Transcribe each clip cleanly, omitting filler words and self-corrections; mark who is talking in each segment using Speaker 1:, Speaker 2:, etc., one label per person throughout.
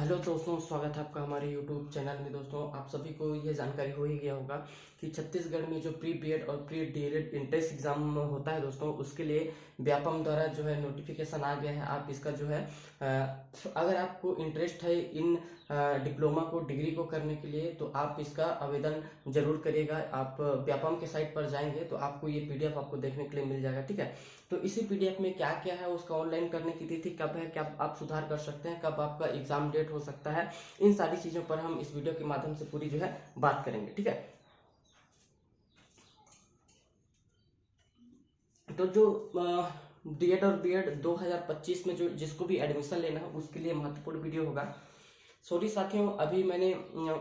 Speaker 1: Hello दोस्तों, स्वागत है आपका हमारे यूट्यूब चैनल में। दोस्तों, आप सभी को यह जानकारी हो ही गया होगा कि छत्तीसगढ़ में जो प्री बीएड और प्री डीएलएड इंट्रेंस एग्जाम होता है दोस्तों, उसके लिए व्यापम द्वारा जो है नोटिफिकेशन आ गया है। आप इसका जो है अगर आपको इंटरेस्ट है इन डिप्लोमा को, डिग्री को करने के लिए, तो आप इसका आवेदन जरूर करिएगा। आप व्यापम के साइट पर जाएंगे तो आपको ये पीडीएफ आपको देखने के लिए मिल जाएगा। ठीक है, तो इसी पीडीएफ में क्या क्या है, उसका ऑनलाइन करने की तिथि कब है, क्या आप सुधार कर सकते हैं, कब आपका एग्जाम डेट हो सकता है, इन सारी चीजों पर हम इस वीडियो के माध्यम से पूरी जो है बात करेंगे। ठीक है, तो जो डीएड और बीएड 2025 में जो जिसको भी एडमिशन लेना है उसके लिए महत्वपूर्ण वीडियो होगा। सॉरी साथियों, अभी मैंने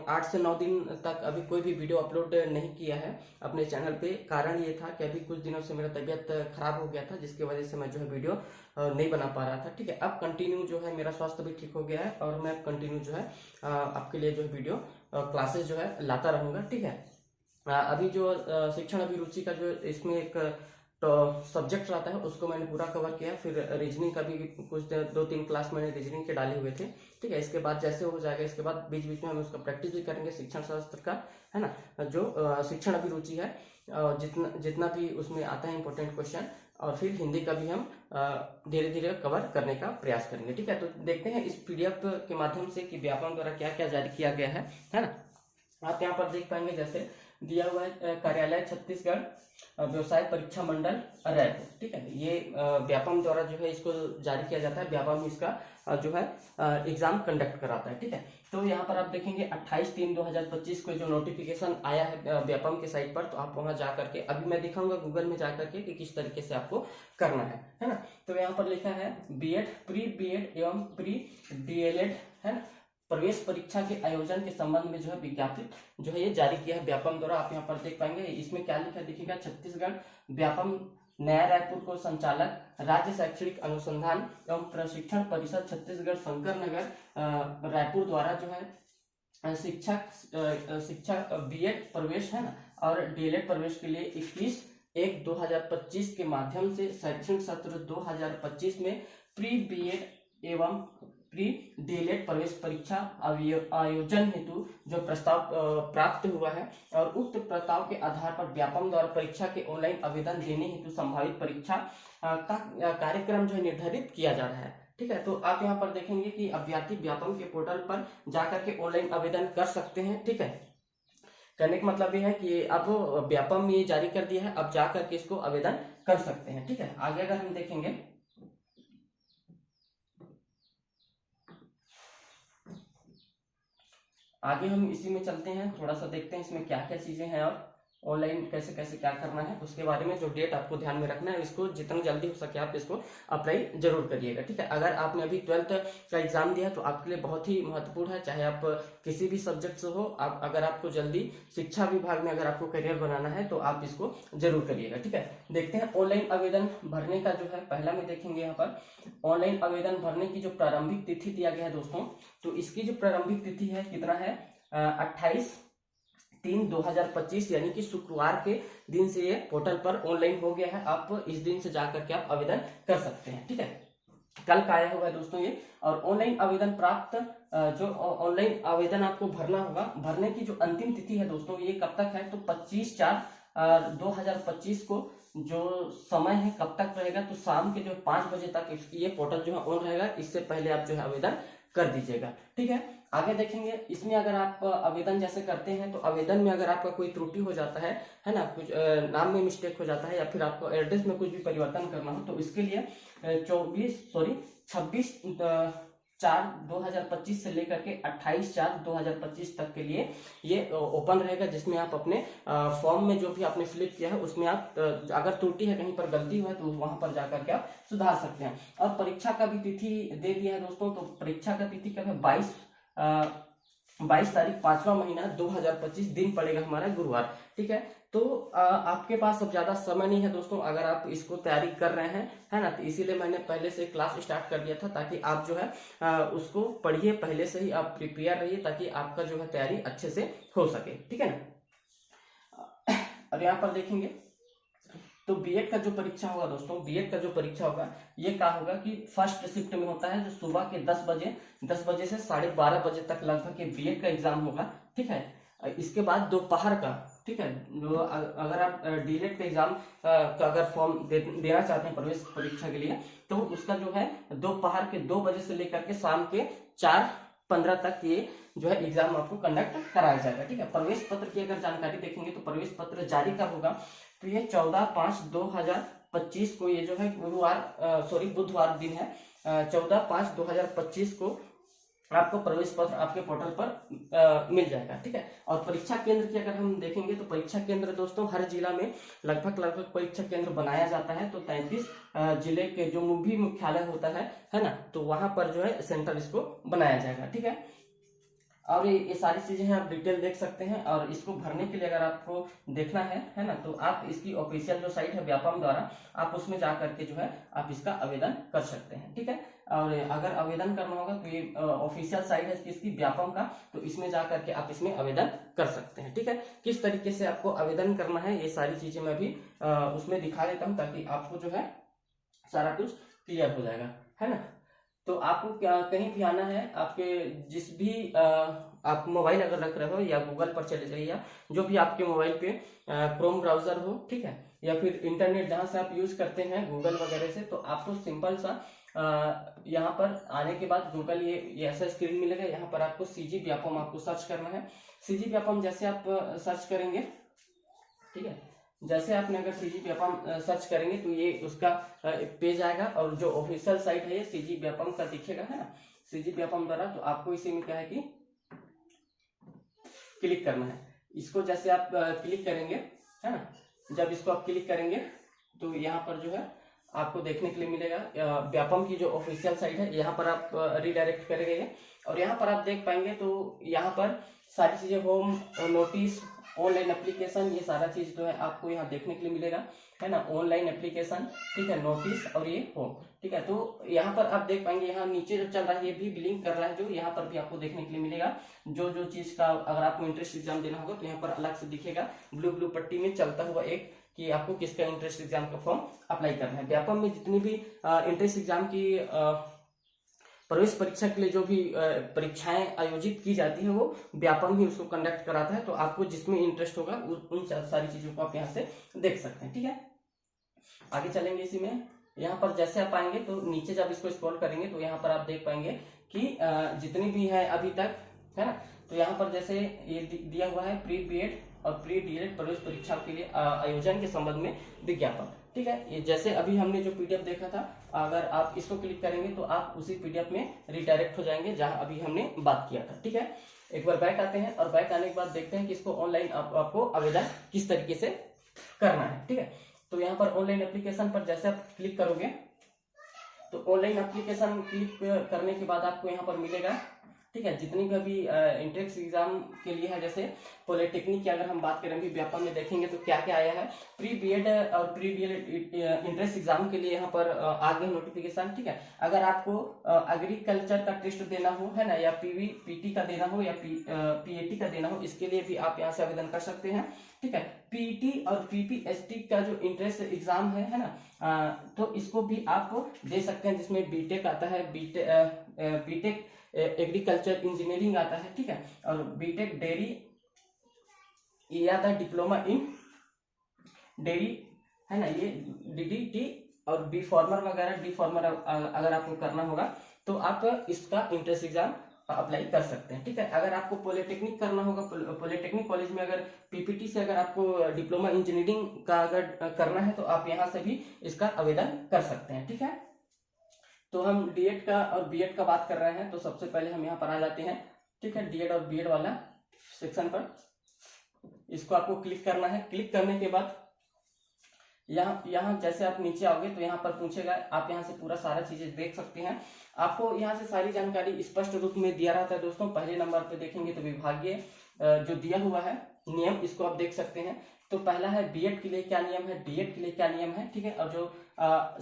Speaker 1: 8 से 9 दिन तक अभी कोई भी वीडियो अपलोड नहीं किया है अपने चैनल पे। कारण ये था कि अभी कुछ दिनों से मेरा तबीयत खराब हो गया था, जिसकी वजह से मैं जो है वीडियो नहीं बना पा रहा था। ठीक है, अब कंटिन्यू जो है मेरा स्वास्थ्य भी ठीक हो गया है और मैं कंटिन्यू जो है आपके लिए जो है वीडियो क्लासेस जो है लाता रहूंगा। ठीक है, अभी जो शिक्षण अभिरुचि का जो इसमें एक तो सब्जेक्ट रहता है उसको मैंने पूरा कवर किया। फिर रीजनिंग का भी कुछ 2-3 क्लास मैंने रीजनिंग के डाले हुए थे। ठीक है, इसके बाद जैसे हो जाएगा, इसके बाद बीच बीच में हम उसका प्रैक्टिस भी करेंगे शिक्षण शास्त्र का, है ना। जो शिक्षण अभिरुचि है, जितना जितना भी उसमें आता है इंपॉर्टेंट क्वेश्चन, और फिर हिंदी का भी हम धीरे धीरे कवर करने का प्रयास करेंगे। ठीक है, तो देखते हैं इस पीडीएफ के माध्यम से कि व्यापम द्वारा क्या क्या जारी किया गया है ना। आप यहाँ पर देख पाएंगे, जैसे दिया हुआ है कार्यालय छत्तीसगढ़ व्यवसाय परीक्षा मंडल रायपुर। ठीक है, ये व्यापम द्वारा जो है इसको जारी किया जाता है। व्यापम इसका जो है एग्जाम कंडक्ट कराता है। ठीक है, तो यहाँ पर आप देखेंगे 28/3/2025 को जो नोटिफिकेशन आया है व्यापम के साइट पर, तो आप वहां जा करके, अभी मैं दिखाऊंगा गूगल में जा करके कि किस तरीके से आपको करना है ना। तो यहाँ पर लिखा है बीएड, प्री बीएड एवं प्री डीएलएड, है ना, प्रवेश परीक्षा के आयोजन के संबंध में जो है विज्ञापित जो है ये जारी किया है व्यापम द्वारा। आप यहाँ पर देख पाएंगे, इसमें क्या लिखा दिखेगा, छत्तीसगढ़ व्यापम नया रायपुर को संचालक राज्य शैक्षणिक अनुसंधान एवं प्रशिक्षण परिषद छत्तीसगढ़ शंकर नगर रायपुर द्वारा जो है शिक्षा बीएड प्रवेश, है ना, और डीएलएड प्रवेश के लिए 21/1/2025 के माध्यम से शैक्षणिक सत्र 2025 में प्री बीएड एवं प्री डीएलएड प्रवेश परीक्षा आयोजन हेतु जो प्रस्ताव प्राप्त हुआ है, और उक्त प्रस्ताव के आधार पर व्यापम द्वारा परीक्षा के ऑनलाइन आवेदन देने हेतु संभावित परीक्षा का कार्यक्रम जो है निर्धारित किया जा रहा है। ठीक है, तो आप यहाँ पर देखेंगे कि अभ्यर्थी व्यापम के पोर्टल पर जाकर के ऑनलाइन आवेदन कर सकते हैं। ठीक है, करने का मतलब ये है कि अब व्यापम ये जारी कर दिया है, अब जाकर के इसको आवेदन कर सकते हैं। ठीक है, आगे अगर हम देखेंगे, आगे हम इसी में चलते हैं, थोड़ा सा देखते हैं इसमें क्या क्या चीजें हैं और ऑनलाइन कैसे कैसे क्या करना है उसके बारे में। जो डेट आपको ध्यान में रखना है, इसको जितना जल्दी हो सके आप इसको अप्लाई जरूर करिएगा। ठीक है, अगर आपने अभी 12th का एग्जाम दिया तो आपके लिए बहुत ही महत्वपूर्ण है, चाहे आप किसी भी सब्जेक्ट से हो। आप अगर आपको जल्दी शिक्षा विभाग में अगर आपको करियर बनाना है तो आप इसको जरूर करिएगा। ठीक है, देखते हैं ऑनलाइन आवेदन भरने का जो है पहला में देखेंगे। यहाँ पर ऑनलाइन आवेदन भरने की जो प्रारंभिक तिथि दिया गया है दोस्तों, तो इसकी जो प्रारंभिक तिथि है कितना है, 28/3/2025, यानी कि शुक्रवार के दिन से ये पोर्टल पर ऑनलाइन हो गया है। आप इस दिन से जाकर के आप आवेदन कर सकते हैं। ठीक है, कल का आया हुआ है दोस्तों ये। और ऑनलाइन आवेदन प्राप्त जो ऑनलाइन आवेदन आपको भरना होगा, भरने की जो अंतिम तिथि है दोस्तों ये कब तक है, तो 25/4/2025 को जो समय है कब तक रहेगा, तो शाम के जो 5 बजे तक ये पोर्टल जो है ऑन रहेगा। इससे पहले आप जो है आवेदन कर दीजिएगा। ठीक है, आगे देखेंगे, इसमें अगर आप आवेदन जैसे करते हैं तो आवेदन में अगर आपका कोई त्रुटि हो जाता है ना, कुछ नाम में मिस्टेक हो जाता है या फिर आपको एड्रेस में कुछ भी परिवर्तन करना हो, तो इसके लिए 26/4/2025 से लेकर के 28/4/2025 तक के लिए ये ओपन रहेगा, जिसमें आप अपने फॉर्म में जो भी आपने फिल किया है उसमें आप अगर त्रुटि है, कहीं पर गलती हुआ है, तो वहां पर जाकर के आप सुधार सकते हैं। और परीक्षा का भी तिथि दे दिया है दोस्तों, तो परीक्षा का तिथि कब है, 22 तारीख 5वां महीना 2025, दिन पड़ेगा हमारा गुरुवार। ठीक है, तो आपके पास अब ज्यादा समय नहीं है दोस्तों, अगर आप इसको तैयारी कर रहे हैं, है ना, तो इसीलिए मैंने पहले से क्लास स्टार्ट कर दिया था, ताकि आप जो है उसको पढ़िए, पहले से ही आप प्रिपेयर रहिए, ताकि आपका जो है तैयारी अच्छे से हो सके। ठीक है ना, और यहाँ पर देखेंगे तो बीएड का जो परीक्षा होगा दोस्तों, बीएड का जो परीक्षा होगा ये क्या होगा कि फर्स्ट शिफ्ट में होता है, जो सुबह के 10 बजे से 12:30 बजे तक लगभग ये बीएड का एग्जाम होगा, ठीक है। इसके बाद दोपहर का, ठीक है, जो अगर आप डीएलएड का एग्जाम का अगर फॉर्म देना चाहते हैं प्रवेश परीक्षा के लिए, तो उसका जो है दोपहर के 2 बजे से लेकर के शाम के 4:15 तक ये जो है एग्जाम आपको कंडक्ट कराया जाएगा, ठीक है। प्रवेश पत्र की अगर जानकारी देखेंगे तो प्रवेश पत्र जारी कब होगा, तो ये 14/5/2025 को, ये जो है बुधवार दिन है, 14/5/2025 को आपको प्रवेश पत्र आपके पोर्टल पर मिल जाएगा, ठीक है। और परीक्षा केंद्र की अगर हम देखेंगे तो परीक्षा केंद्र दोस्तों हर जिला में लगभग परीक्षा केंद्र बनाया जाता है। तो 33 जिले के जो भी मुख्यालय होता है ना, तो वहां पर जो है सेंटर इसको बनाया जाएगा, ठीक है। और ये सारी चीजें हैं, आप डिटेल देख सकते हैं। और इसको भरने के लिए अगर आपको देखना है ना, तो आप इसकी ऑफिशियल जो साइट है व्यापम द्वारा, आप उसमें जा करके जो है आप इसका आवेदन कर सकते हैं, ठीक है। और अगर आवेदन करना होगा तो ये ऑफिशियल साइट है इसकी व्यापम का, तो इसमें जा करके आप इसमें आवेदन कर सकते हैं, ठीक है। किस तरीके से आपको आवेदन करना है ये सारी चीजें मैं अभी उसमें दिखा देता हूँ, ताकि आपको जो है सारा कुछ क्लियर हो जाएगा, है ना। तो आपको क्या कहीं भी आना है, आपके जिस भी आप मोबाइल अगर रख रहे हो या गूगल पर चले जाइए, जो भी आपके मोबाइल पे क्रोम ब्राउजर हो, ठीक है, या फिर इंटरनेट जहां से आप यूज करते हैं गूगल वगैरह से, तो आपको सिंपल सा यहाँ पर आने के बाद गूगल ये ऐसा स्क्रीन मिलेगा। यहाँ पर आपको सीजी व्यापम आपको सर्च करना है। सीजी व्यापम जैसे आप सर्च करेंगे, ठीक है, जैसे आपने अगर सीजी व्यापम सर्च करेंगे तो ये उसका एक पेज आएगा, और जो ऑफिशियल साइट है ये सीजी व्यापम का दिखेगा, है ना, सीजी व्यापम द्वारा। तो आपको इसी में क्या है कि क्लिक करना है। इसको जैसे आप क्लिक करेंगे, है ना, जब इसको आप क्लिक करेंगे तो यहाँ पर जो है आपको देखने के लिए मिलेगा व्यापम की जो ऑफिशियल साइट है, यहाँ पर आप रिडायरेक्ट करेंगे और यहाँ पर आप देख पाएंगे। तो यहाँ पर सारी चीजें, होम, नोटिस, ऑनलाइन एप्लीकेशन, ये सारा चीज जो है आपको यहाँ देखने के लिए मिलेगा, है ना। ऑनलाइन एप्लीकेशन, ठीक है, नोटिस और ये होम, ठीक है। तो यहाँ पर आप देख पाएंगे, यहाँ नीचे जो चल रहा है ये भी बिलिंग कर रहा है, जो यहाँ पर भी आपको देखने के लिए मिलेगा। जो चीज का अगर आपको इंट्रेंस एग्जाम देना होगा तो यहाँ पर अलग से दिखेगा, ब्लू पट्टी में चलता हुआ एक, कि आपको किसका इंट्रेंस एग्जाम का फॉर्म अप्लाई करना है। व्यापम में जितनी भी इंट्रेंस एग्जाम की प्रवेश परीक्षा के लिए जो भी परीक्षाएं आयोजित की जाती है, वो व्यापम ही उसको कंडक्ट कराता है। तो आपको जिसमें इंटरेस्ट होगा उन सारी चीजों को आप यहाँ से देख सकते हैं, ठीक है। आगे चलेंगे इसी में। यहाँ पर जैसे आप आएंगे तो नीचे जब इसको स्क्रॉल करेंगे तो यहाँ पर आप देख पाएंगे कि जितनी भी है अभी तक, है ना, तो यहाँ पर जैसे ये दिया हुआ है प्री बीएड और प्री डीएलएड प्रवेश परीक्षा के लिए आयोजन के संबंध में विज्ञापन, ठीक है। ये जैसे अभी हमने जो पीडीएफ देखा था, अगर आप इसको क्लिक करेंगे तो आप उसी पीडीएफ में रिडायरेक्ट हो जाएंगे जहां अभी हमने बात किया था, ठीक है। एक बार बैक आते हैं और बैक आने के बाद देखते हैं कि इसको ऑनलाइन आपको आवेदन किस तरीके से करना है, ठीक है। तो यहाँ पर ऑनलाइन एप्लीकेशन पर जैसे आप क्लिक करोगे तो ऑनलाइन एप्लीकेशन क्लिक करने के बाद आपको यहाँ पर मिलेगा, ठीक है, जितनी भी अभी इंट्रेंस एग्जाम के लिए है, जैसे पॉलिटेक्निक की अगर हम बात करें, व्यापम में देखेंगे तो क्या क्या आया है। प्री बीएड और प्री डीएलएड इंट्रेंस एग्जाम के लिए यहाँ पर आगे नोटिफिकेशन, ठीक है। अगर आपको एग्रीकल्चर का टेस्ट देना हो, है ना, या पीटी का देना हो या पीएटी का देना हो, इसके लिए भी आप यहाँ से आवेदन कर सकते हैं, ठीक है। पीटी और पीपीएसटी का जो इंट्रेंस एग्जाम है ना, तो इसको भी आप दे सकते हैं, जिसमें बीटेक आता है, बीटेक एग्रीकल्चर इंजीनियरिंग आता है, ठीक है, और बीटेक डेयरी या द डिप्लोमा इन डेयरी, है ना, ये डीडीटी और बी फार्मर वगैरह, डी फार्मर अगर आपको करना होगा तो आप इसका इंट्रेंस एग्जाम अप्लाई कर सकते हैं, ठीक है। अगर आपको पॉलिटेक्निक करना होगा, पॉलिटेक्निक कॉलेज में अगर पीपीटी से अगर आपको डिप्लोमा इंजीनियरिंग का अगर करना है तो आप यहाँ से भी इसका आवेदन कर सकते हैं, ठीक है। तो हम डीएड का और बीएड का बात कर रहे हैं, तो सबसे पहले हम यहाँ पर आ जाते हैं, ठीक है, डीएड और बीएड वाला सेक्शन पर। इसको आपको क्लिक करना है। क्लिक करने के बाद यहाँ जैसे आप नीचे आओगे तो यहाँ पर पूछेगा, आप यहाँ से पूरा सारा चीजें देख सकते हैं। आपको यहाँ से सारी जानकारी स्पष्ट रूप में दिया रहता है दोस्तों। पहले नंबर पे देखेंगे तो विभागीय जो दिया हुआ है नियम, इसको आप देख सकते हैं तो पहला है बीएड के लिए क्या नियम है, डीएड के लिए क्या नियम है, ठीक है। और जो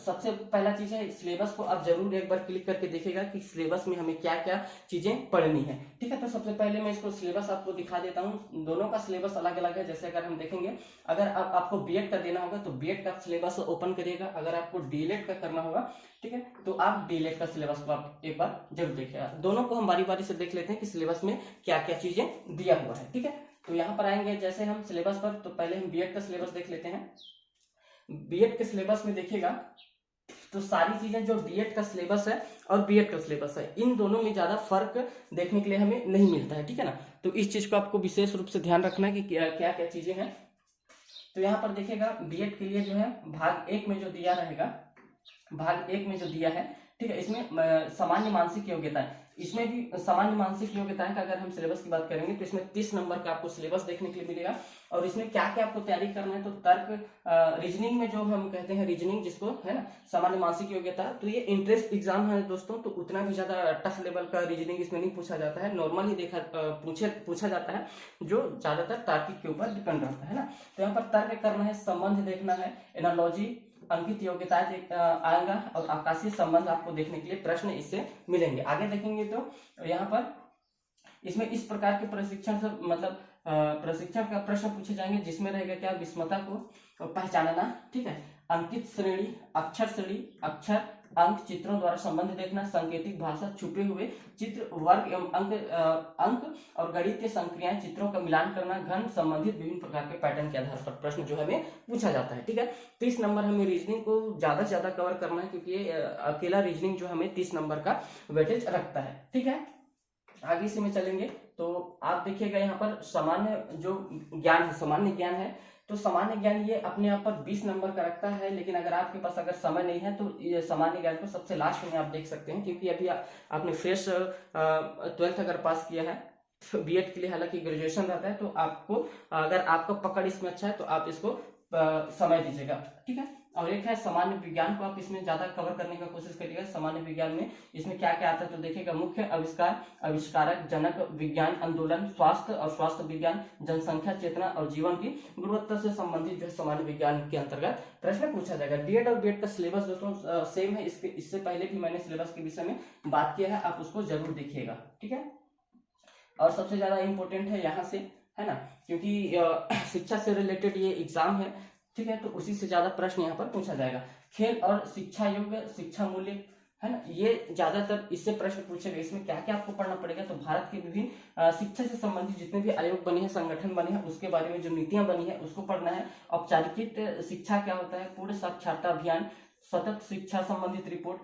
Speaker 1: सबसे पहला चीज है, सिलेबस को आप जरूर एक बार क्लिक करके देखिएगा कि सिलेबस में हमें क्या क्या चीजें पढ़नी है, ठीक है। तो सबसे पहले मैं इसको सिलेबस आपको दिखा देता हूँ। दोनों का सिलेबस अलग अलग है। जैसे अगर हम देखेंगे, अगर आपको बीएड का देना होगा तो बीएड का सिलेबस ओपन करिएगा। अगर आपको डीएलएड का करना होगा, ठीक है, तो आप डीएलएड का सिलेबस को आप एक बार जरूर देखिएगा। दोनों को हम बारी बारी से देख लेते हैं कि सिलेबस में क्या क्या चीजें दिया हुआ है, ठीक है। तो यहाँ पर आएंगे जैसे हम सिलेबस पर, तो पहले हम बीएड का सिलेबस देख लेते हैं। बीएड के सिलेबस में देखिएगा तो सारी चीजें जो डीएड का सिलेबस है और बीएड का सिलेबस है, इन दोनों में ज्यादा फर्क देखने के लिए हमें नहीं मिलता है, ठीक है ना। तो इस चीज को आपको विशेष रूप से ध्यान रखना है कि क्या क्या चीजें हैं। तो यहाँ पर देखिएगा बीएड के लिए जो है भाग 1 में जो दिया रहेगा, भाग 1 में जो दिया है, ठीक है, इसमें सामान्य मानसिक योग्यता है। इसमें भी सामान्य मानसिक योग्यताएं का अगर हम सिलेबस की बात करेंगे तो इसमें 30 नंबर का आपको सिलेबस देखने के लिए मिलेगा। और इसमें क्या क्या आपको तैयारी करना है, तो तर्क, रीजनिंग में जो हम कहते हैं रीजनिंग जिसको है ना, सामान्य मानसिक योग्यता, तो ये इंट्रेंस एग्जाम है दोस्तों, तो उतना भी ज्यादा टफ लेवल का रीजनिंग इसमें नहीं पूछा जाता है। नॉर्मल ही पूछा जाता है, जो ज्यादातर तार्किक के ऊपर डिपेंड रहता है ना। तो यहाँ पर तर्क करना है, संबंध देखना है, एनालॉजी, अंकित योग्यता आएगा और आकाशीय संबंध आपको देखने के लिए प्रश्न इससे मिलेंगे। आगे देखेंगे तो यहाँ पर इसमें इस प्रकार के प्रशिक्षण से मतलब प्रशिक्षण का प्रश्न पूछे जाएंगे, जिसमें रहेगा क्या, विषमता को पहचानना, ठीक है, अंकित श्रेणी, अक्षर अंक, चित्रों द्वारा संबंध देखना, सांकेतिक भाषा, छुपे हुए चित्र, वर्ग एवं अंक और गणितीय संक्रियाएं, चित्रों का मिलान करना, घन संबंधित विभिन्न प्रकार के पैटर्न के आधार पर प्रश्न जो हमें पूछा जाता है, ठीक है। 30 नंबर हमें रीजनिंग को ज्यादा से ज्यादा कवर करना है, क्योंकि ये अकेला रीजनिंग जो हमें 30 नंबर का वेटेज रखता है, ठीक है। आगे से में चलेंगे तो आप देखिएगा यहाँ पर सामान्य जो ज्ञान है, सामान्य ज्ञान है, तो सामान्य ज्ञान ये अपने आप पर 20 नंबर का रखता है। लेकिन अगर आपके पास अगर समय नहीं है तो ये सामान्य ज्ञान को सबसे लास्ट में आप देख सकते हैं, क्योंकि अभी आपने फ्रेश 12th अगर पास किया है, बीएड के लिए हालांकि ग्रेजुएशन रहता है, तो आपको अगर आपका पकड़ इसमें अच्छा है तो आप इसको समय दीजिएगा, ठीक है। और एक है सामान्य विज्ञान को आप इसमें ज्यादा कवर करने का कोशिश करिएगा। सामान्य विज्ञान में इसमें क्या क्या आता है तो देखिएगा, मुख्य आविष्कार, आविष्कारक, जनक, विज्ञान आंदोलन, स्वास्थ्य और स्वास्थ्य विज्ञान, जनसंख्या, चेतना और जीवन की गुणवत्ता से संबंधित जो है सामान्य विज्ञान के अंतर्गत प्रश्न पूछा जाएगा। डीएड और बीएड का सिलेबस दोस्तों सेम है। इससे पहले भी मैंने सिलेबस के विषय में बात किया है, आप उसको जरूर देखिएगा, ठीक है। और सबसे ज्यादा इंपॉर्टेंट है यहाँ से, है ना, क्योंकि शिक्षा से रिलेटेड ये एग्जाम है, ठीक है, तो उसी से ज्यादा प्रश्न यहाँ पर पूछा जाएगा। खेल और शिक्षा योग्य, शिक्षा मूल्य, है ना, ये ज्यादातर इससे प्रश्न पूछेगा। इसमें क्या क्या आपको पढ़ना पड़ेगा, तो भारत के विभिन्न शिक्षा से संबंधित जितने भी आयोग बने हैं, संगठन बने हैं, उसके बारे में जो नीतियां बनी है उसको पढ़ना है। औपचारिक शिक्षा क्या होता है, पूर्ण साक्षरता अभियान, सतत शिक्षा संबंधित रिपोर्ट,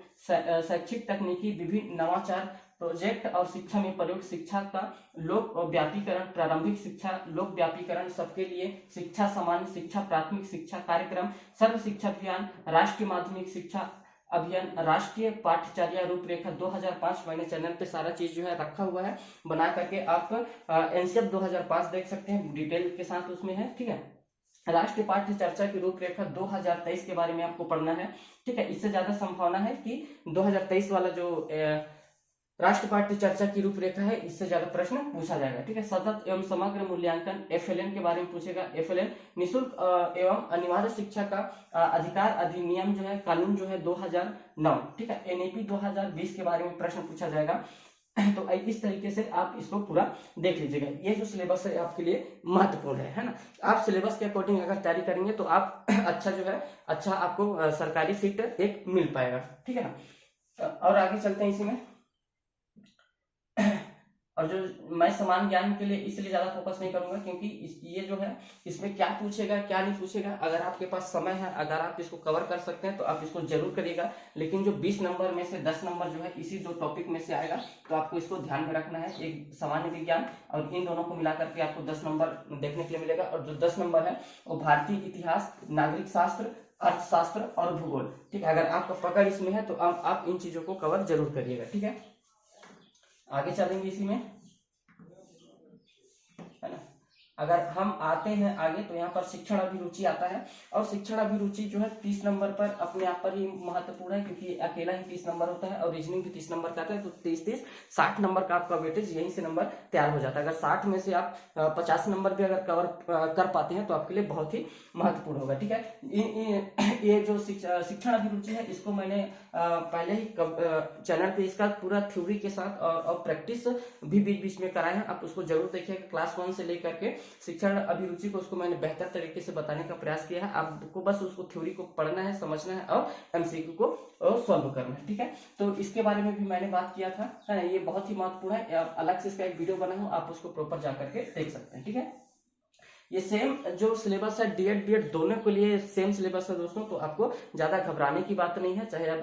Speaker 1: शैक्षिक तकनीकी विभिन्न नवाचार प्रोजेक्ट और शिक्षा में प्रयोग, शिक्षा का लोक व्यापीकरण, प्रारंभिक शिक्षा, लोक व्यापीकरण, सबके लिए शिक्षा, सामान्य शिक्षा, प्राथमिक शिक्षा कार्यक्रम, सर्व शिक्षा अभियान, राष्ट्रीय माध्यमिक शिक्षा अभियान, राष्ट्रीय पाठ्यचर्या रूपरेखा 2005। मैंने चैनल पे सारा चीज जो है रखा हुआ है बना करके, आप एनसीएफ 2005 देख सकते हैं, डिटेल के साथ उसमें है, ठीक है। राष्ट्रीय पाठ्य चर्चा की रूपरेखा 2023 के बारे में आपको पढ़ना है, ठीक है। इससे ज्यादा संभावना है कि 2023 वाला जो राष्ट्रीय पाठ्य चर्चा की रूपरेखा है, इससे ज्यादा प्रश्न पूछा जाएगा, ठीक है। सतत एवं समग्र मूल्यांकन, एफएलएन के बारे में पूछेगा। एफएलएन निःशुल्क एवं अनिवार्य शिक्षा का अधिकार अधिनियम जो है, कानून जो है 2009, ठीक है। एनईपी 2020 के बारे में प्रश्न पूछा जाएगा। तो इस तरीके से आप इसको पूरा देख लीजिएगा। ये जो सिलेबस है आपके लिए महत्वपूर्ण है ना। आप सिलेबस के अकॉर्डिंग अगर तैयारी करेंगे तो आप अच्छा जो है, अच्छा आपको सरकारी सीट एक मिल पाएगा, ठीक है ना। और आगे चलते हैं इसी में। और जो मैं समान ज्ञान के लिए इसलिए ज्यादा फोकस नहीं करूंगा, क्योंकि ये जो है इसमें क्या पूछेगा क्या नहीं पूछेगा, अगर आपके पास समय है, अगर आप इसको कवर कर सकते हैं तो आप इसको जरूर करिएगा। लेकिन जो 20 नंबर में से 10 नंबर जो है इसी दो टॉपिक में से आएगा, तो आपको इसको ध्यान में रखना है। एक सामान्य विज्ञान और इन दोनों को मिलाकर के आपको 10 नंबर देखने के लिए मिलेगा। और जो 10 नंबर है वो भारतीय इतिहास, नागरिक शास्त्र, अर्थशास्त्र और भूगोल, ठीक है। अगर आपका पकड़ इसमें है तो आप इन चीजों को कवर जरूर करिएगा, ठीक है। आगे चलेंगे इसी में, है ना। अगर हम आते हैं आगे तो यहाँ पर शिक्षण अभिरुचि आता है, और शिक्षण अभिरुचि जो है 30 नंबर पर अपने आप पर ही महत्वपूर्ण है, क्योंकि अकेला ही 30 नंबर होता है और रीजनिंग भी 30 नंबर का आता है। तो 30-30 60 नंबर का आपका वेटेज यहीं से नंबर तैयार हो जाता है। अगर 60 में से आप 50 नंबर भी अगर कवर कर पाते हैं तो आपके लिए बहुत ही महत्वपूर्ण होगा। ठीक है, ये जो शिक्षण अभिरुचि है इसको मैंने पहले ही चैनल पे इसका पूरा थ्योरी के साथ और प्रैक्टिस भी बीच बीच में कराए हैं। आप उसको जरूर देखिएगा। क्लास 1 से लेकर के शिक्षण अभिरुचि को उसको मैंने बेहतर तरीके से बताने का प्रयास किया है। आपको बस उसको थ्योरी को पढ़ना है, समझना है और एमसीक्यू को सॉल्व करना है। ठीक है, तो इसके बारे में भी मैंने बात किया था, है ना। ये बहुत ही महत्वपूर्ण है। आप अलग से इसका एक वीडियो बना हूं, आप उसको प्रॉपर जाकर के देख सकते हैं। ठीक है, ये सेम जो सिलेबस है डीएड बीएड दोनों के लिए सेम सिलेबस है दोस्तों। तो आपको ज्यादा घबराने की बात नहीं है, चाहे आप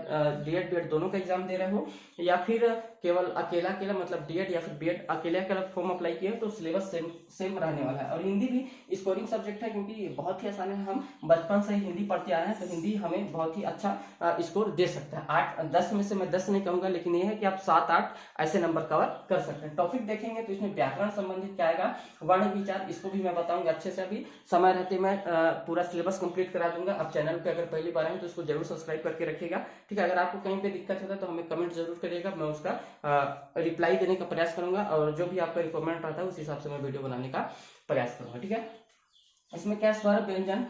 Speaker 1: डीएड बीएड दोनों का एग्जाम दे रहे हो या फिर केवल अकेला अकेला मतलब डीएड या फिर बीएड अकेले अकेला फॉर्म अप्लाई किए तो सिलेबस सेम रहने वाला है। और हिंदी भी स्कोरिंग सब्जेक्ट है, क्योंकि बहुत ही आसान है। हम बचपन से हिंदी पढ़ते आए हैं तो हिंदी हमें बहुत ही अच्छा स्कोर दे सकता है। 8-10 में से मैं 10 नहीं कहूंगा, लेकिन ये है कि आप 7-8 ऐसे नंबर कवर कर सकते हैं। टॉपिक देखेंगे तो इसमें व्याकरण संबंधित क्या आएगा, वर्ण विचार, इसको भी मैं बताऊंगा अच्छे से। अभी समय रहते मैं पूरा सिलेबस कंप्लीट करा दूंगा। आप चैनल पे अगर पहली बार आए तो इसको जरूर सब्सक्राइब करके रखिएगा। ठीक है, अगर आपको कहीं पे दिक्कत होता है तो हमें कमेंट जरूर करिएगा, मैं उसका रिप्लाई देने का प्रयास करूंगा और जो भी आपका रिक्वायरमेंट आता है उस हिसाब से मैं वीडियो बनाने का प्रयास करूंगा। ठीक है, इसमें क्या स्वर व्यंजन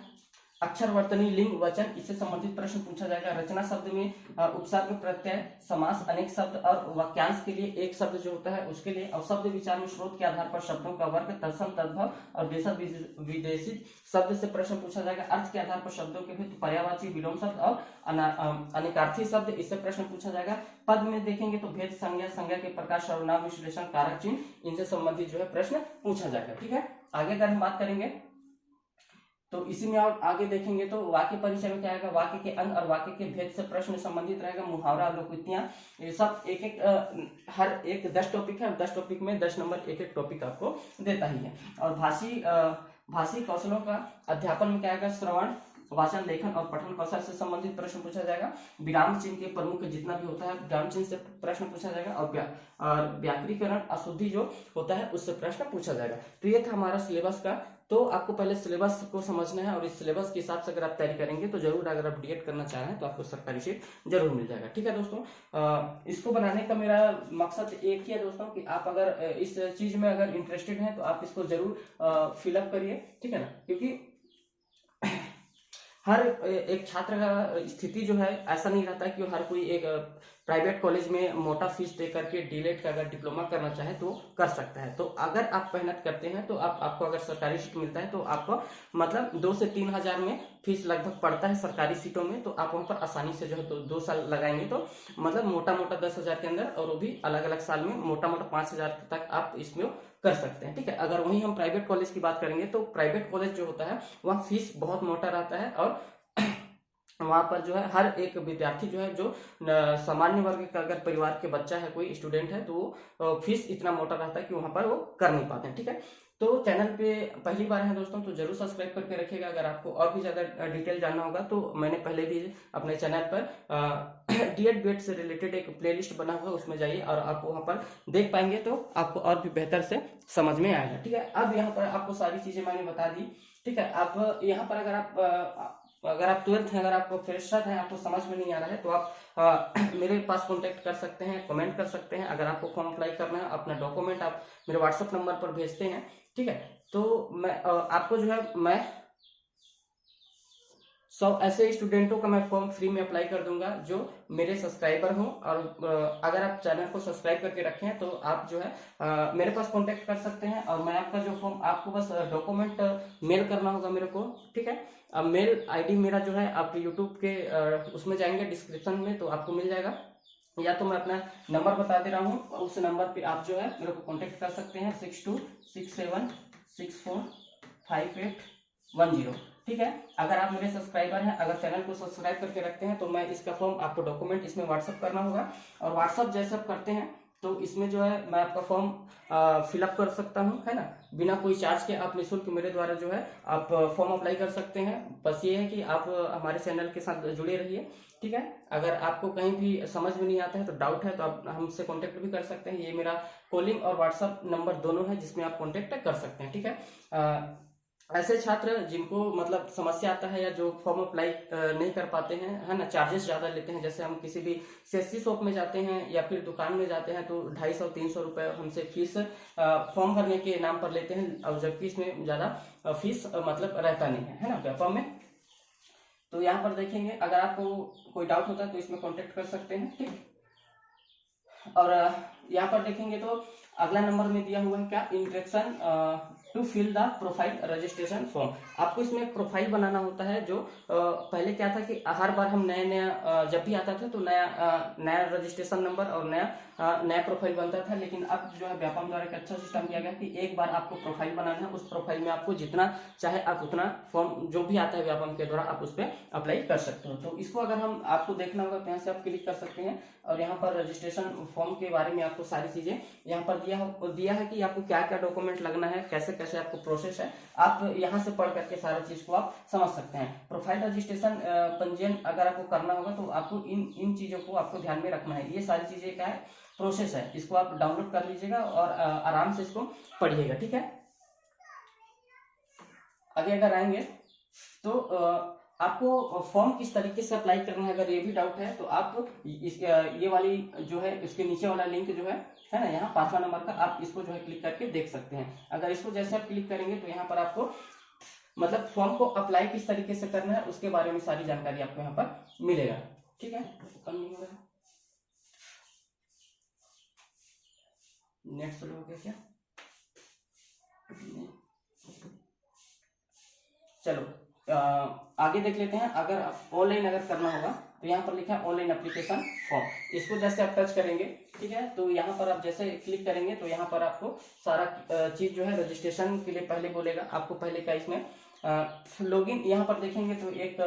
Speaker 1: अक्षर वर्तनी लिंग वचन इससे संबंधित प्रश्न पूछा जाएगा। रचना शब्द में उपसर्ग प्रत्यय समास अनेक शब्द और वाक्यांश के लिए एक शब्द जो होता है उसके लिए, और शब्द विचार में स्रोत के आधार पर शब्दों का वर्ग तत्सम तद्भव और देशज विदेशित शब्द से प्रश्न पूछा जाएगा। अर्थ के आधार पर शब्दों के भेद पर्यायवाची विलोम शब्द और अनेकार्थी शब्द, इससे प्रश्न पूछा जाएगा। पद में देखेंगे तो भेद संज्ञा संज्ञा के प्रकार सर्वनाम विश्लेषण कारक चिन्ह इनसे संबंधित जो है प्रश्न पूछा जाएगा। ठीक है, आगे अगर हम बात करेंगे तो इसी में और आगे देखेंगे तो वाक्य परिचय में क्या आएगा, वाक्य के अंग और वाक्य के भेद से प्रश्न संबंधित रहेगा। मुहावरा लोकोक्तियां ये सब एक एक हर एक 10 टॉपिक है, 10 टॉपिक में 10 नंबर एक एक टॉपिक आपको देता ही है। और भाषी कौशलों का अध्यापन में क्या आएगा, श्रवण वाचन लेखन और पठन कौशल से संबंधित प्रश्न पूछा जाएगा। विराम चिन्ह के प्रमुख जितना भी होता है विराम चिन्ह से प्रश्न पूछा जाएगा। और व्याकरणीकरण अशुद्धि जो होता है उससे प्रश्न पूछा जाएगा। तो ये था हमारा सिलेबस का। तो आपको पहले सिलेबस को समझना है और इस सिलेबस के हिसाब से अगर आप तैयारी करेंगे तो जरूर, अगर आप डीएड करना चाह रहे हैं तो आपको सरकारी सीट जरूर मिल जाएगा। ठीक है दोस्तों, इसको बनाने का मेरा मकसद एक ही है दोस्तों कि आप अगर इस चीज में अगर इंटरेस्टेड हैं तो आप इसको जरूर फिलअप करिए। ठीक है ना, क्योंकि हर एक छात्र का स्थिति जो है ऐसा नहीं रहता है कि हर कोई एक प्राइवेट कॉलेज में मोटा फीस दे करके डीएलएड का अगर डिप्लोमा करना चाहे तो कर सकता है। तो अगर आप मेहनत करते हैं तो आपको अगर सरकारी सीट मिलता है तो आपको मतलब 2 से 3 हजार में फीस लगभग पड़ता है सरकारी सीटों में। तो आप वहां पर आसानी से जो है 2 साल लगाएंगे तो मतलब मोटा मोटा 10 हजार के अंदर, और वो भी अलग अलग साल में मोटा मोटा 5 हजार तक आप इसमें कर सकते हैं। ठीक है, अगर वहीं हम प्राइवेट कॉलेज की बात करेंगे तो प्राइवेट कॉलेज जो होता है वहाँ फीस बहुत मोटा रहता है, और वहां पर जो है हर एक विद्यार्थी जो है जो सामान्य वर्ग का अगर परिवार के बच्चा है, कोई स्टूडेंट है, तो फीस इतना मोटा रहता है कि वहां पर वो कर नहीं पाते हैं। ठीक है, तो चैनल पे पहली बार है दोस्तों तो जरूर सब्सक्राइब करके रखिएगा। अगर आपको और भी ज्यादा डिटेल जानना होगा तो मैंने पहले भी अपने चैनल पर डीएड बीएड से रिलेटेड एक प्लेलिस्ट बना हुआ है, उसमें जाइए और आप वहां पर देख पाएंगे तो आपको और भी बेहतर से समझ में आएगा। ठीक है, अब यहाँ पर आपको सारी चीजें मैंने बता दी। ठीक है, अब यहाँ पर अगर आप 12th हैं, अगर आपको फ्रेशर हैं, आपको समझ में नहीं आ रहा है तो आप मेरे पास कांटेक्ट कर सकते हैं, कमेंट कर सकते हैं। अगर आपको फॉर्म अप्लाई करना है, अपना डॉक्यूमेंट आप मेरे व्हाट्सएप नंबर पर भेजते हैं। ठीक है, तो मैं आपको जो है मैं 100 ऐसे स्टूडेंटों का मैं फॉर्म फ्री में अप्लाई कर दूंगा जो मेरे सब्सक्राइबर हों। और अगर आप चैनल को सब्सक्राइब करके रखे हैं तो आप जो है मेरे पास कांटेक्ट कर सकते हैं, और मैं आपका जो फॉर्म, आपको बस डॉक्यूमेंट मेल करना होगा मेरे को। ठीक है, अब मेल आईडी मेरा जो है आप यूट्यूब के उसमें जाएंगे डिस्क्रिप्शन में तो आपको मिल जाएगा, या तो मैं अपना नंबर बता दे रहा हूँ, उस नंबर पे आप जो है मेरे को कांटेक्ट कर सकते हैं 6267645810। ठीक है, अगर आप मेरे सब्सक्राइबर हैं, अगर चैनल को सब्सक्राइब करके रखते हैं तो मैं इसका फॉर्म, आपको डॉक्यूमेंट इसमें व्हाट्सअप करना होगा, और व्हाट्सअप जैसे आप करते हैं तो इसमें जो है मैं आपका फॉर्म फिलअप कर सकता हूँ, है ना, बिना कोई चार्ज के। आप निःशुल्क मेरे द्वारा जो है आप फॉर्म अप्लाई कर सकते हैं। बस ये है कि आप हमारे चैनल के साथ जुड़े रहिए, ठीक है। अगर आपको कहीं भी समझ में नहीं आता है तो डाउट है तो आप हमसे कांटेक्ट भी कर सकते हैं। ये मेरा कॉलिंग और व्हाट्सएप नंबर दोनों है जिसमें आप कांटेक्ट कर सकते हैं, ठीक है। ऐसे छात्र जिनको मतलब समस्या आता है या जो फॉर्म अप्लाई नहीं कर पाते हैं, है ना, चार्जेस ज़्यादा लेते हैं, जैसे हम किसी भी सीएससी शॉप में जाते हैं या फिर दुकान में जाते हैं तो 250-300 रुपये हमसे फीस फॉर्म भरने के नाम पर लेते हैं, और जबकि इसमें ज़्यादा फीस मतलब रहता नहीं है ना व्यापार में। तो यहाँ पर देखेंगे, अगर आपको कोई डाउट होता है तो इसमें कॉन्टेक्ट कर सकते हैं, ठीक। और यहाँ पर देखेंगे तो अगला नंबर में दिया हुआ है क्या, instruction to fill the profile registration form. आपको इसमें एक प्रोफाइल बनाना होता है। जो पहले क्या था कि हर बार हम नया जब भी आता था तो नया रजिस्ट्रेशन नंबर और नया प्रोफाइल बनता था, लेकिन अब जो है व्यापम द्वारा एक अच्छा सिस्टम किया गया कि एक बार आपको प्रोफाइल बनाना है, उस प्रोफाइल में आपको जितना चाहे आप उतना फॉर्म जो भी आता है व्यापम के द्वारा आप उस पर अप्लाई कर सकते हो। तो इसको अगर हम आपको देखना होगा तो यहाँ से आप क्लिक कर सकते हैं, और यहाँ पर रजिस्ट्रेशन फॉर्म के बारे में आपको सारी चीजें यहाँ पर दिया है कि आपको क्या क्या डॉक्यूमेंट लगना है, कैसे कैसे आपको प्रोसेस है। आप यहाँ से पढ़ करके सारा चीज को आप समझ सकते हैं। प्रोफाइल रजिस्ट्रेशन पंजीयन अगर आपको करना होगा तो आपको इन चीजों को आपको ध्यान में रखना है। ये सारी चीजें क्या है, प्रोसेस है, इसको आप डाउनलोड कर लीजिएगा और आराम से इसको पढ़िएगा, ठीक है। आगे अगर आएंगे तो आपको फॉर्म किस तरीके से अप्लाई करना है, अगर ये भी डाउट है तो आप ये वाली जो है इसके नीचे वाला लिंक जो है ना, यहाँ 5वां नंबर का, आप इसको जो है क्लिक करके देख सकते हैं। अगर इसको जैसे आप क्लिक करेंगे तो यहाँ पर आपको मतलब फॉर्म को अप्लाई किस तरीके से करना है उसके बारे में सारी जानकारी आपको यहाँ पर मिलेगा, ठीक है। कम नहीं हो रहा है, नेट स्लो हो गया क्या? चलो आगे देख लेते हैं। अगर ऑनलाइन अगर करना होगा तो यहाँ पर लिखा है ऑनलाइन एप्लीकेशन फॉर्म, इसको जैसे आप टच करेंगे, ठीक है, तो यहाँ पर आप जैसे क्लिक करेंगे तो यहाँ पर आपको सारा चीज जो है रजिस्ट्रेशन के लिए पहले बोलेगा। आपको पहले का इसमें लॉगिन यहाँ पर देखेंगे तो एक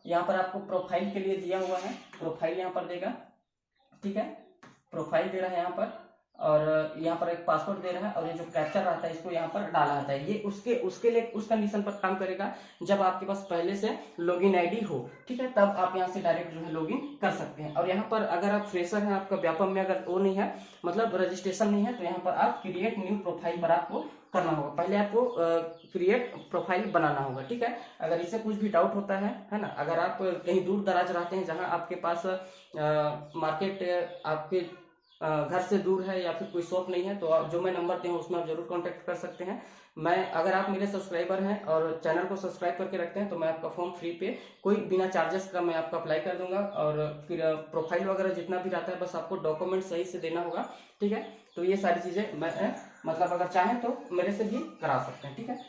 Speaker 1: यहाँ पर आपको प्रोफाइल के लिए दिया हुआ है, प्रोफाइल यहाँ पर देगा, ठीक है, प्रोफाइल दे रहा है यहाँ पर, और यहाँ पर एक पासवर्ड दे रहा है, और ये जो कैप्चर रहता है इसको यहाँ पर डाला जाता है। ये उसके लिए उस कंडीशन पर काम करेगा जब आपके पास पहले से लॉगिन आईडी हो, ठीक है, तब आप यहाँ से डायरेक्ट जो है लॉगिन कर सकते हैं। और यहाँ पर अगर आप फ्रेशर हैं, आपका व्यापम में अगर वो नहीं है, मतलब रजिस्ट्रेशन नहीं है, तो यहाँ पर आप क्रिएट न्यू प्रोफाइल पर आपको करना होगा। पहले आपको क्रिएट प्रोफाइल बनाना होगा, ठीक है। अगर इससे कुछ भी डाउट होता है ना, अगर आप कहीं दूर दराज रहते हैं जहाँ आपके पास मार्केट आपके घर से दूर है या फिर कोई शॉप नहीं है, तो जो मैं नंबर दूँ उसमें आप जरूर कांटेक्ट कर सकते हैं। मैं अगर आप मेरे सब्सक्राइबर हैं और चैनल को सब्सक्राइब करके रखते हैं तो मैं आपका फॉर्म फ्री पे कोई बिना चार्जेस का मैं आपको अप्लाई कर दूंगा। और फिर प्रोफाइल वगैरह जितना भी रहता है बस आपको डॉक्यूमेंट सही से देना होगा, ठीक है। तो ये सारी चीजें मैं मतलब अगर चाहें तो मेरे से भी करा सकते हैं, ठीक है।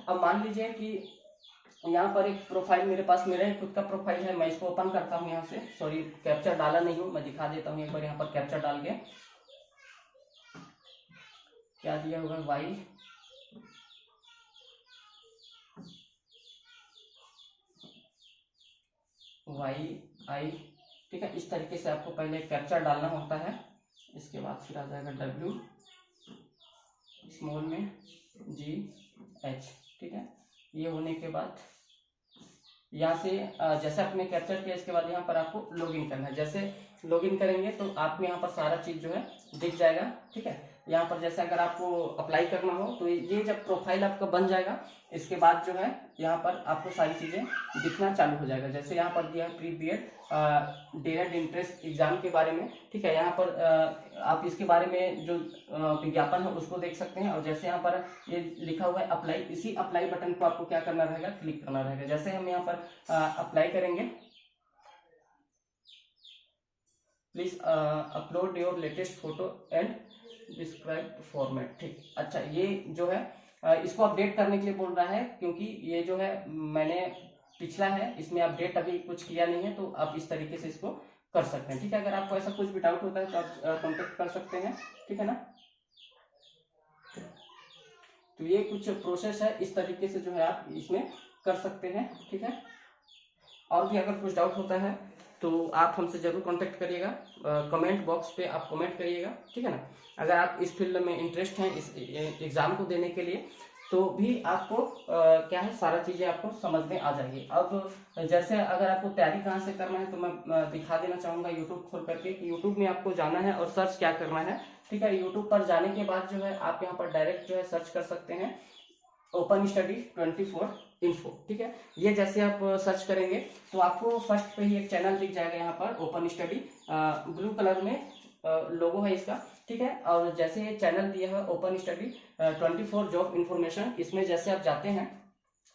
Speaker 1: अब मान लीजिए कि यहाँ पर एक प्रोफाइल मेरे पास, मेरा ही खुद का प्रोफाइल है, मैं इसको ओपन करता हूँ यहाँ से। सॉरी कैप्चर डाला नहीं हूँ, मैं दिखा देता हूँ एक बार यहाँ पर कैप्चर डाल के। क्या दिया होगा, YI, ठीक है। इस तरीके से आपको पहले कैप्चर डालना होता है, इसके बाद फिर आ जाएगा W स्मॉल में GH, ठीक है। ये होने के बाद यहाँ से जैसे आपने कैप्चर किया इसके बाद यहाँ पर आपको लॉगिन करना है। जैसे लॉगिन करेंगे तो आपको यहाँ पर सारा चीज जो है दिख जाएगा, ठीक है। यहाँ पर जैसे अगर आपको अप्लाई करना हो तो ये जब प्रोफाइल आपका बन जाएगा इसके बाद जो है यहाँ पर आपको सारी चीजें दिखना चालू हो जाएगा। जैसे यहाँ पर दिया है pre BEd direct entrance exam के बारे में, ठीक है। यहाँ पर आप इसके बारे में जो विज्ञापन है उसको देख सकते हैं। और जैसे यहाँ पर ये लिखा हुआ है अप्लाई, इसी अप्लाई बटन को आपको क्या करना रहेगा, क्लिक करना रहेगा। जैसे हम यहाँ पर अप्लाई करेंगे, please upload your latest photo and describe format, ठीक। अच्छा, ये जो है इसको अपडेट करने के लिए बोल रहा है, क्योंकि ये जो है मैंने पिछला है, इसमें अपडेट अभी कुछ किया नहीं है, तो आप इस तरीके से इसको कर सकते हैं, ठीक है। अगर आपको ऐसा कुछ भी डाउट होता है तो आप कॉन्टेक्ट कर सकते हैं, ठीक है ना। तो ये कुछ प्रोसेस है, इस तरीके से जो है आप इसमें कर सकते हैं, ठीक है। और भी अगर कुछ डाउट होता है तो आप हमसे जरूर कांटेक्ट करिएगा, कमेंट बॉक्स पे आप कमेंट करिएगा, ठीक है ना। अगर आप इस फील्ड में इंटरेस्ट हैं इस एग्जाम को देने के लिए, तो भी आपको क्या है सारा चीजें आपको समझ में आ जाएगी। अब जैसे अगर आपको तैयारी कहाँ से करना है तो मैं दिखा देना चाहूंगा यूट्यूब खोल करके कि यूट्यूब में आपको जाना है और सर्च क्या करना है, ठीक है। यूट्यूब पर जाने के बाद जो है आप यहाँ पर डायरेक्ट जो है सर्च कर सकते हैं ओपन स्टडी 24 इन्फो, ठीक है। ये जैसे आप सर्च करेंगे तो आपको फर्स्ट पे ही एक चैनल दिख जाएगा यहाँ पर ओपन स्टडी, ब्लू कलर में लोगो है इसका, ठीक है। और जैसे ये चैनल दिया है ओपन स्टडी 24 जॉब इंफॉर्मेशन, इसमें जैसे आप जाते हैं,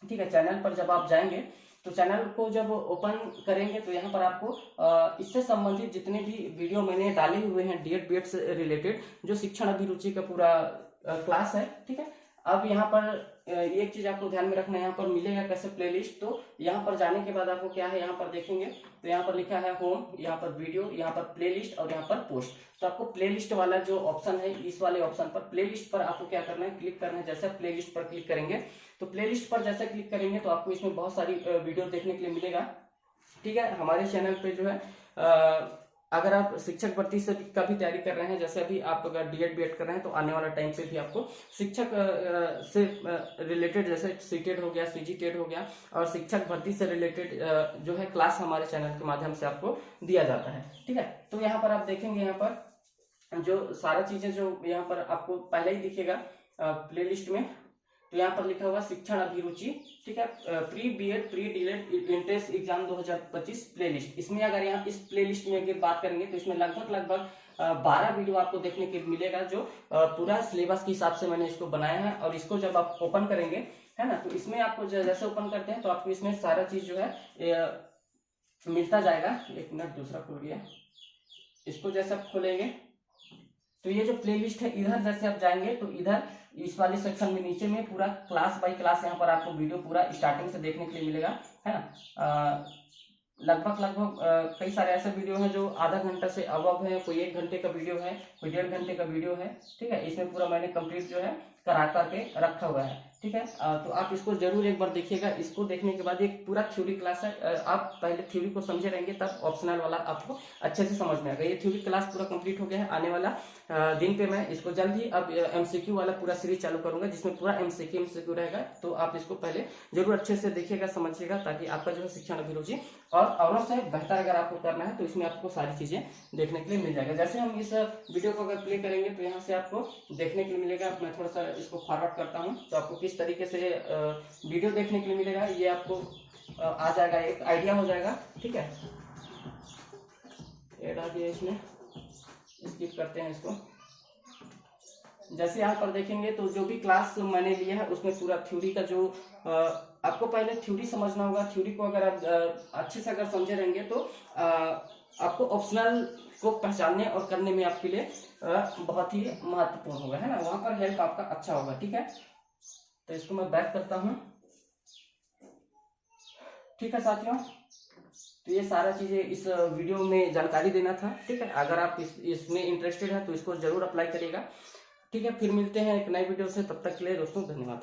Speaker 1: ठीक है, चैनल पर जब आप जाएंगे तो चैनल को जब ओपन करेंगे तो यहाँ पर आपको इससे संबंधित जितने भी वीडियो मैंने डाले हुए हैं डीएड बीएड से रिलेटेड, जो शिक्षण अभिरुचि का पूरा क्लास है, ठीक है। अब यहाँ पर एक चीज आपको ध्यान में रखना है, यहाँ पर मिलेगा कैसे प्लेलिस्ट, तो यहाँ पर जाने के बाद आपको क्या है यहाँ पर देखेंगे तो यहाँ पर लिखा है होम, यहाँ पर वीडियो, यहाँ पर प्लेलिस्ट और यहाँ पर पोस्ट। तो आपको प्लेलिस्ट वाला जो ऑप्शन है, इस वाले ऑप्शन पर प्लेलिस्ट पर आपको क्या करना है, क्लिक करना है। जैसे प्लेलिस्ट पर क्लिक करेंगे तो प्लेलिस्ट पर जैसे क्लिक करेंगे तो आपको इसमें बहुत सारी वीडियो देखने के लिए मिलेगा, ठीक है। हमारे चैनल पे जो है अगर आप शिक्षक भर्ती से का भी तैयारी कर रहे हैं, जैसे अभी आप अगर डीएड बीएड कर रहे हैं तो आने वाला टाइम पे भी आपको शिक्षक से रिलेटेड जैसे सीटेड हो गया, सीजीटेड हो गया और शिक्षक भर्ती से रिलेटेड जो है क्लास हमारे चैनल के माध्यम से आपको दिया जाता है, ठीक है। तो यहाँ पर आप देखेंगे, यहाँ पर जो सारा चीजें जो यहाँ पर आपको पहले ही दिखेगा प्लेलिस्ट में, तो यहाँ पर लिखा हुआ शिक्षण अभिरुचि, ठीक है, pre BEd pre DEd entrance exam 2025 playlist. इसमें अगर यहाँ इस प्लेलिस्ट में अगर बात करेंगे तो इसमें लगभग 12 वीडियो आपको देखने के मिलेगा, जो पूरा सिलेबस के हिसाब से मैंने इसको बनाया है। और इसको जब आप ओपन करेंगे, है ना, तो इसमें आपको जैसे ओपन करते हैं तो आपको इसमें सारा चीज जो है मिलता जाएगा। एक मिनट, दूसरा खुल गया। इसको जैसे आप खोलेंगे तो ये जो प्लेलिस्ट है, इधर जैसे आप जाएंगे तो इधर इस वाले सेक्शन में नीचे में पूरा क्लास बाय क्लास यहाँ पर आपको वीडियो पूरा स्टार्टिंग से देखने के लिए मिलेगा, है ना। लगभग कई सारे ऐसे वीडियो हैं जो आधा घंटा से अबव है, कोई 1 घंटे का वीडियो है, कोई 1.5 घंटे का वीडियो है, ठीक है। इसमें पूरा मैंने कंप्लीट जो है करा करके रखा हुआ है, ठीक है। तो आप इसको जरूर एक बार देखिएगा। इसको देखने के बाद एक पूरा थ्योरी क्लास है, आप पहले थ्योरी को समझे रहेंगे तब ऑप्शनल वाला आपको अच्छे से समझ में आएगा। ये थ्योरी क्लास पूरा कंप्लीट हो गया है। आने वाला दिन पे मैं इसको जल्द ही अब एमसीक्यू वाला पूरा सीरीज चालू करूंगा, जिसमें पूरा एमसीक्यू रहेगा। तो आप इसको पहले जरूर अच्छे से देखिएगा, समझिएगा, ताकि आपका जो है शिक्षण अभिरुचि और औरों से बेहतर अगर आपको करना है तो इसमें आपको सारी चीजें देखने के लिए मिल जाएगा। जैसे हम इस वीडियो को अगर प्ले करेंगे तो यहाँ से आपको देखने के लिए मिलेगा। मैं थोड़ा सा इसको फॉरवर्ड करता हूँ तो आपको किस तरीके से वीडियो देखने के लिए मिलेगा ये आपको आ जाएगा, एक आइडिया हो जाएगा, ठीक है। ऐड आ गया, इसमें स्किप करते हैं इसको। जैसे यहाँ पर देखेंगे तो जो भी क्लास मैंने लिया है उसमें पूरा थ्योरी का जो आपको पहले थ्योरी समझना होगा। थ्योरी को अगर आप अच्छे से अगर समझे रहेंगे तो आपको ऑप्शनल को पहचानने और करने में आपके लिए बहुत ही महत्वपूर्ण होगा, है ना। वहां पर हेल्प आपका अच्छा होगा, ठीक है। तो इसको मैं बैक करता हूँ, ठीक है साथियों। तो ये सारा चीजें इस वीडियो में जानकारी देना था, ठीक है। अगर आप इसमें इंटरेस्टेड है तो इसको जरूर अप्लाई करिएगा, ठीक है। फिर मिलते हैं एक नए वीडियो से, तब तक के लिए दोस्तों धन्यवाद।